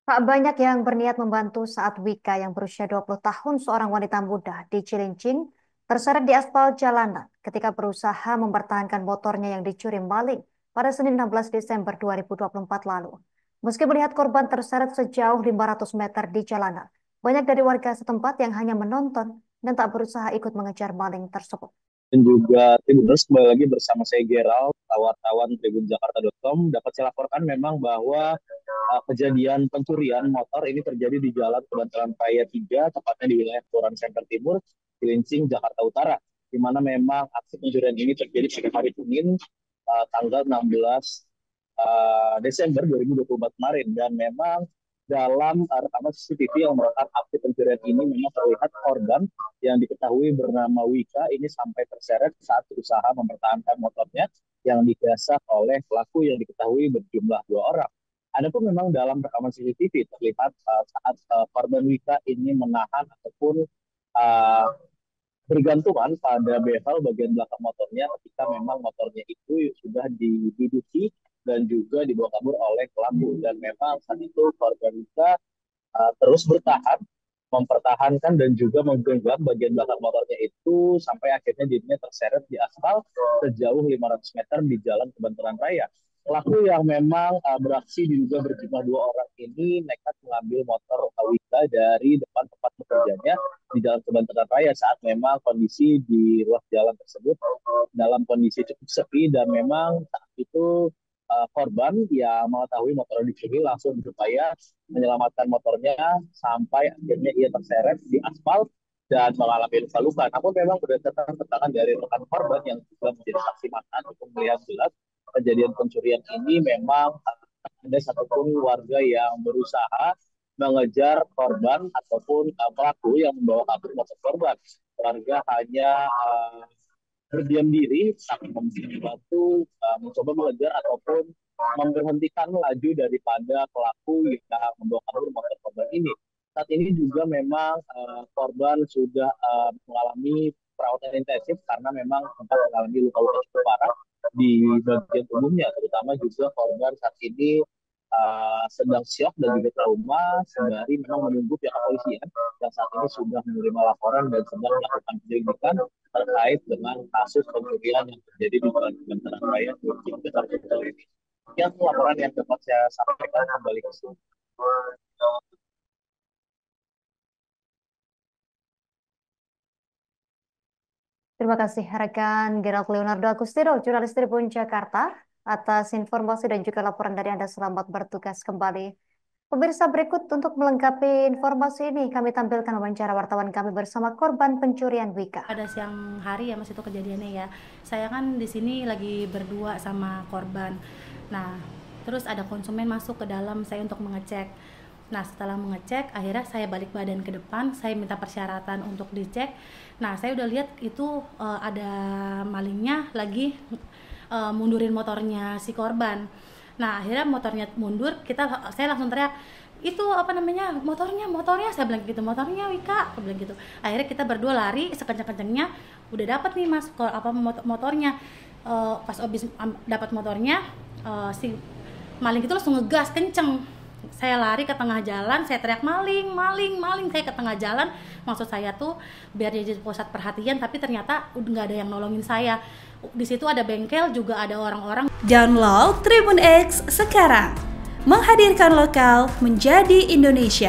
Tak banyak yang berniat membantu saat Wika yang berusia 20 tahun, seorang wanita muda di Cilincing, terseret di aspal jalanan ketika berusaha mempertahankan motornya yang dicuri maling pada Senin 16 Desember 2024 lalu. Meski melihat korban terseret sejauh 500 meter di jalanan, banyak dari warga setempat yang hanya menonton dan tak berusaha ikut mengejar maling tersebut. Dan juga Tribuners kembali lagi bersama saya Gerald, wartawan tribunjakarta.com. Dapat saya laporkan memang bahwa kejadian pencurian motor ini terjadi di Jalan Kebantaran Raya 3, tepatnya di wilayah Kelurahan Center Timur, Cilincing, Jakarta Utara, di mana memang aksi pencurian ini terjadi pada hari Senin tanggal 16 Desember 2024 kemarin, dan memang dalam rekaman CCTV yang merekam aksi pencurian ini memang terlihat korban yang diketahui bernama Wika ini sampai terseret saat berusaha mempertahankan motornya yang digasak oleh pelaku yang diketahui berjumlah 2 orang. Adapun memang dalam rekaman CCTV terlihat saat korban Wika ini menahan ataupun uh, bergantungan pada bevel bagian belakang motornya ketika memang motornya itu sudah diduduki dan juga dibawa kabur oleh pelaku, dan memang saat itu korban Wika terus bertahan mempertahankan dan juga menggenggam bagian belakang motornya itu sampai akhirnya dirinya terseret di aspal sejauh 500 meter di Jalan Kebantaran Raya. Pelaku yang memang beraksi diduga berjumlah 2 orang ini nekat mengambil motor Wika dari depan tempat bekerjanya di Jalan Kebantaran Raya saat memang kondisi di ruas jalan tersebut dalam kondisi cukup sepi, dan memang saat itu korban yang mengetahui motor dicuri langsung berupaya menyelamatkan motornya sampai akhirnya ia terseret di aspal dan mengalami luka-luka. Namun memang berdasarkan keterangan dari rekan korban yang juga menjadi saksi mata untuk melihat jelas kejadian pencurian ini, memang ada satupun warga yang berusaha mengejar korban ataupun pelaku yang membawa kabur motor korban. Warga hanya berdiam diri sambil membantu mencoba mengejar ataupun memberhentikan laju daripada pelaku yang membawa kabur motor korban ini. Saat ini juga memang korban sudah mengalami perawatan intensif karena memang sempat mengalami luka-luka cukup parah di bagian tubuhnya, terutama juga korban saat ini sedang syok dan juga trauma, sembari memang menunggu pihak kepolisian yang saat ini sudah menerima laporan dan sedang melakukan penyelidikan terkait dengan kasus pencurian yang terjadi di Jalan Kebantaran Raya Jakarta Utara ini. Sekian laporan yang dapat saya sampaikan, kembali ke sini. Terima kasih rekan Gerald Leonardo Agustino, jurnalis Tribun Jakarta, atas informasi dan juga laporan dari Anda. Selamat bertugas kembali. Pemirsa, berikut untuk melengkapi informasi ini, kami tampilkan wawancara wartawan kami bersama korban pencurian Wika. Pada siang hari ya Mas itu kejadiannya ya. Saya kan di sini lagi berdua sama korban. Nah, terus ada konsumen masuk ke dalam saya untuk mengecek. Nah, setelah mengecek, akhirnya saya balik badan ke depan, saya minta persyaratan untuk dicek. Nah, saya udah lihat itu ada malingnya lagi mundurin motornya si korban. Nah, akhirnya motornya mundur, saya langsung teriak, itu apa namanya, motornya, saya bilang gitu, motornya Wika, aku bilang gitu. Akhirnya kita berdua lari sekencang-kencangnya, udah dapat nih Mas motornya. Pas habis dapat motornya, si maling itu langsung ngegas kenceng. Saya lari ke tengah jalan, saya teriak maling, maling, maling. Saya ke tengah jalan, maksud saya tuh biar jadi pusat perhatian, tapi ternyata udah nggak ada yang nolongin saya. Di situ ada bengkel, juga ada orang-orang. Download Tribun X sekarang, menghadirkan lokal menjadi Indonesia.